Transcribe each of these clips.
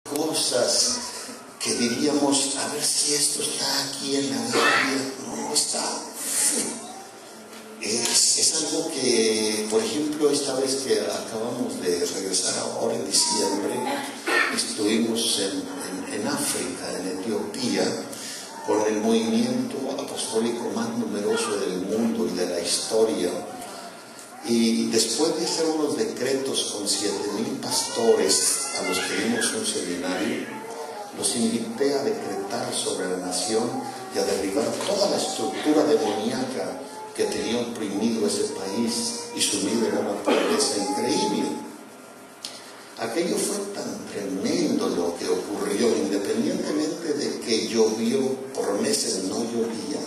cosas que diríamos, a ver si esto está aquí en la Biblia. No está. Es algo que, por ejemplo, esta vez que acabamos de regresar ahora en diciembre, estuvimos en África, en Etiopía, con el movimiento apostólico más numeroso del mundo y de la historia. Y después de hacer unos decretos con 7,000 pastores a los que dimos un seminario, los invité a decretar sobre la nación y a derribar toda la estructura demoníaca que tenía oprimido ese país y sumido en una pobreza increíble. Aquello fue tan tremendo lo que ocurrió, independientemente de que llovió, por meses no llovía.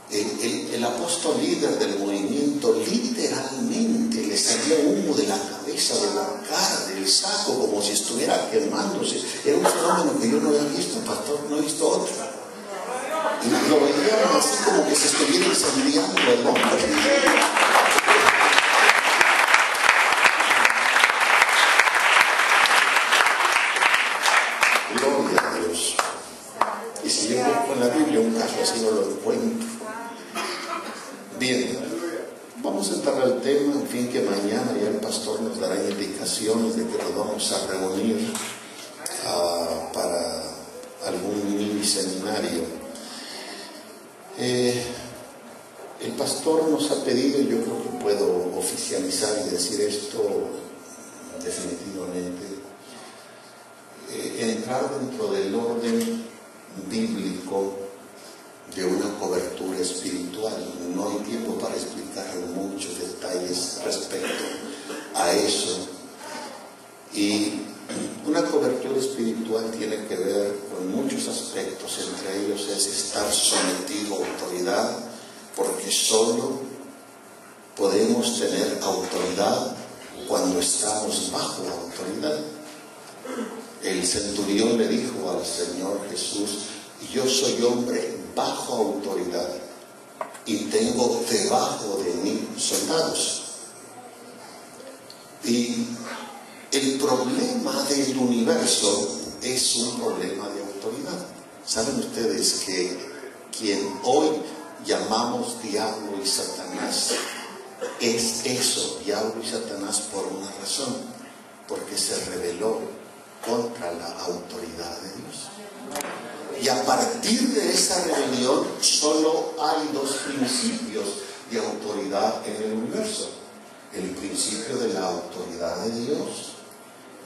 El apóstol líder del movimiento literalmente le salía humo de la cabeza, de la cara, del saco, como si estuviera quemándose. Era un fenómeno que yo no había visto, pastor, no he visto otro. Y lo veíamos así como que se estuviera incendiando el hombre. Gloria a Dios. Y si yo busco en la Biblia un caso así no lo encuentro. Bien, vamos a entrar al tema, en fin, que mañana ya el pastor nos dará indicaciones de que nos vamos a reunir para algún mini seminario. El pastor nos ha pedido, y yo creo que puedo oficializar y decir esto definitivamente, entrar dentro del orden bíblico de una cobertura espiritual. No hay tiempo para explicar muchos detalles respecto a eso. Y una cobertura espiritual tiene que ver con muchos aspectos, entre ellos es estar sometido a autoridad, porque solo podemos tener autoridad cuando estamos bajo autoridad. El centurión le dijo al Señor Jesús: yo soy hombre bajo autoridad y tengo debajo de mí soldados. Y el problema del universo es un problema de autoridad. ¿Saben ustedes que quien hoy llamamos diablo y Satanás es eso, diablo y Satanás, por una razón? Porque se rebeló contra la autoridad de Dios. Y a partir de esa rebelión solo hay dos principios de autoridad en el universo: el principio de la autoridad de Dios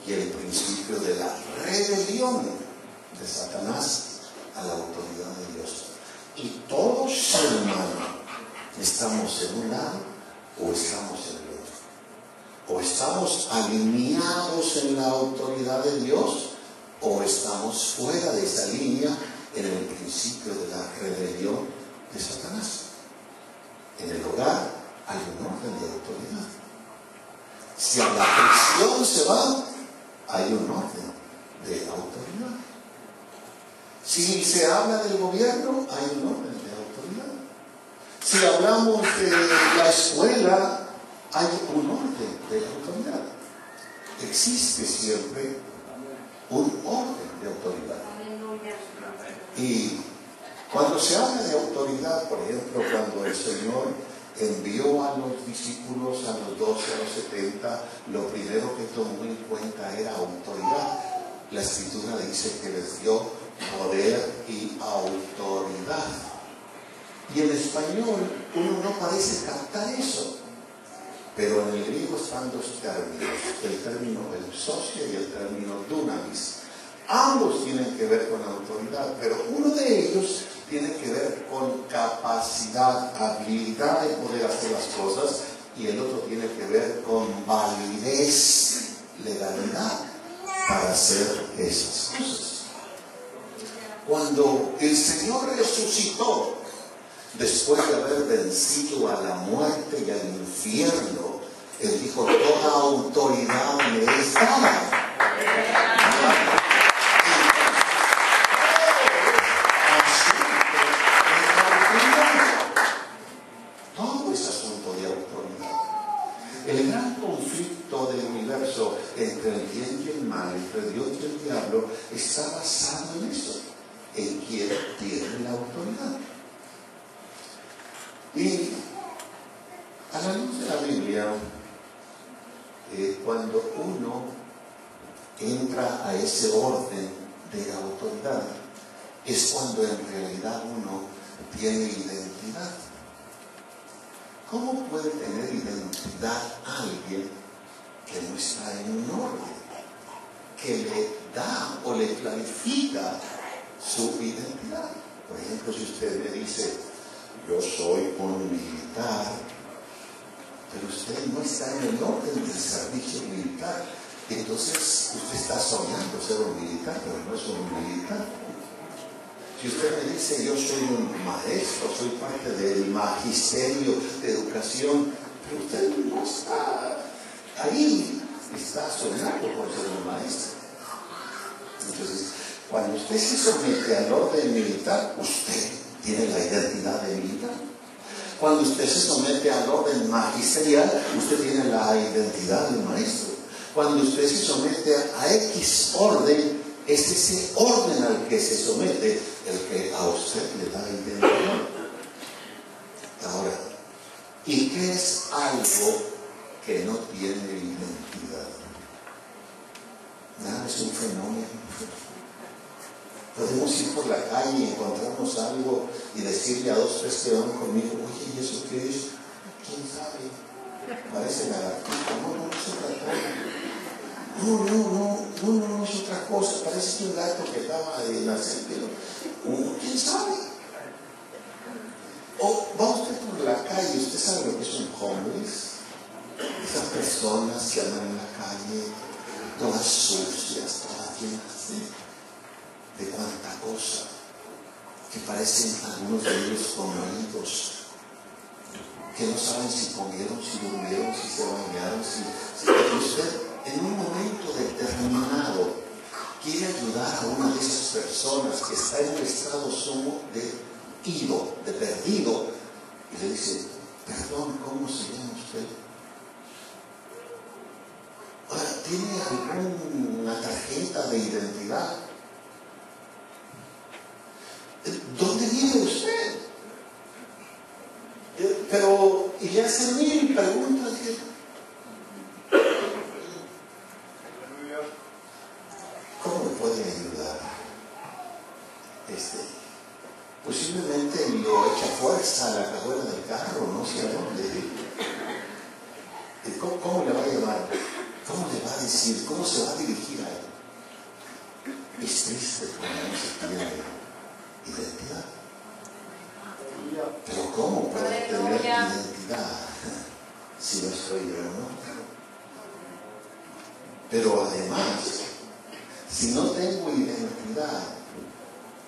y el principio de la rebelión de Satanás a la autoridad de Dios. Y todos, ser humano, estamos en un lado o estamos en el otro. O estamos alineados en la autoridad de Dios, o estamos fuera de esa línea en el principio de la rebelión de Satanás. En el hogar hay un orden de autoridad. Si a la prisión se va, hay un orden de autoridad. Si se habla del gobierno, hay un orden de autoridad. Si hablamos de la escuela, hay un orden de autoridad. Existe siempre un orden de autoridad. Y cuando se habla de autoridad, por ejemplo, cuando el Señor envió a los discípulos, a los 12, a los 70, lo primero que tomó en cuenta era autoridad. La Escritura dice que les dio poder y autoridad. Y en español uno no parece captar eso, pero en el griego están dos términos: el término exousia y el término dunamis. Ambos tienen que ver con autoridad, pero uno de ellos tiene que ver con capacidad, habilidad de poder hacer las cosas, y el otro tiene que ver con validez, legalidad para hacer esas cosas. Cuando el Señor resucitó, después de haber vencido a la muerte y al infierno, Él dijo: toda autoridad me es dada. El gran conflicto del universo entre el bien y el mal, entre Dios negocios del diablo está basado en eso, en quien tiene la autoridad. Y a la luz de la Biblia, cuando uno entra a ese orden de autoridad, es cuando en realidad uno tiene identidad. ¿Cómo puede tener identidad alguien que no está en un orden, que le da o le clarifica su identidad? Por ejemplo, si usted me dice, yo soy un militar, pero usted no está en el orden del servicio militar, entonces usted está soñando ser un militar, pero no es un militar. Si usted me dice, yo soy un maestro, soy parte del magisterio de educación, pero usted no está ahí, está soñando por ser un maestro. Entonces, cuando usted se somete al orden militar, usted tiene la identidad de militar. Cuando usted se somete al orden magisterial, usted tiene la identidad de maestro. Cuando usted se somete a X orden, es ese orden al que se somete el que a usted le da identidad. Ahora, ¿y qué es algo que no tiene identidad? Nada, es un fenómeno. Podemos ir por la calle y encontrarnos algo y decirle a dos, tres que van conmigo, oye, ¿y eso qué es? ¿Quién sabe? Parece lagartija. No es otra cosa. No es otra cosa. Parece que un gato que acaba de nacer, pero ¿quién sabe? O va usted por la calle, usted sabe lo que es un homeless. Esas personas que andan en la calle, todas sucias, todas llenas de cuánta cosa, que parecen algunos de ellos comidos, que no saben si comieron, si durmieron, si se bañaron, si usted en un momento determinado quiere ayudar a una de esas personas que está en un estado sumo de ido, de perdido, y le dice, perdón, ¿cómo se llama usted? ¿Tiene alguna tarjeta de identidad? ¿Dónde vive usted? Pero, y le hacen mil preguntas. ¿Cómo me puede ayudar? Posiblemente lo echa fuerza a la cajuela del carro, no sé a dónde. ¿Cómo le va a llamar? ¿Cómo le va a decir? ¿Cómo se va a dirigir a él? Es triste cuando no se tiene identidad. Pero ¿cómo puedo tener identidad si no estoy yo, no? Pero además, si no tengo identidad,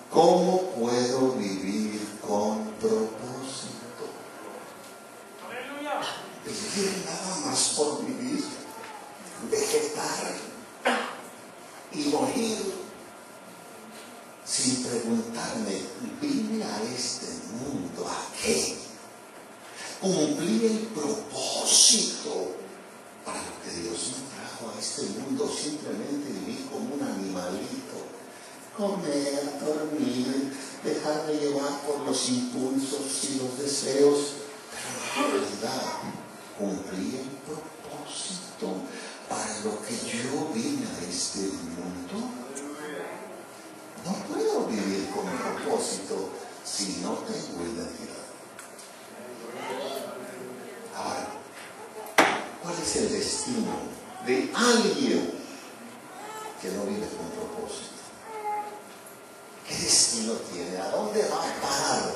¿cómo puedo vivir con propósito? Vivir nada más por vivir, vegetar y morir sin preguntarme, ¿vine a este mundo a qué? ¿Cumplí el propósito para lo que Dios me trajo a este mundo? Simplemente vivir como un animalito, comer, dormir, dejarme llevar por los impulsos y los deseos, pero en realidad cumplí el propósito para lo que yo vine a este mundo. No puedo vivir con propósito si no tengo identidad. Ahora, ¿cuál es el destino de alguien que no vive con propósito? ¿Qué destino tiene? ¿A dónde va a parar?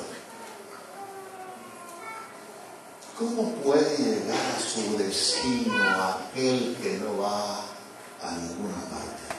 ¿Cómo puede llegar a su destino aquel que no va a ninguna parte?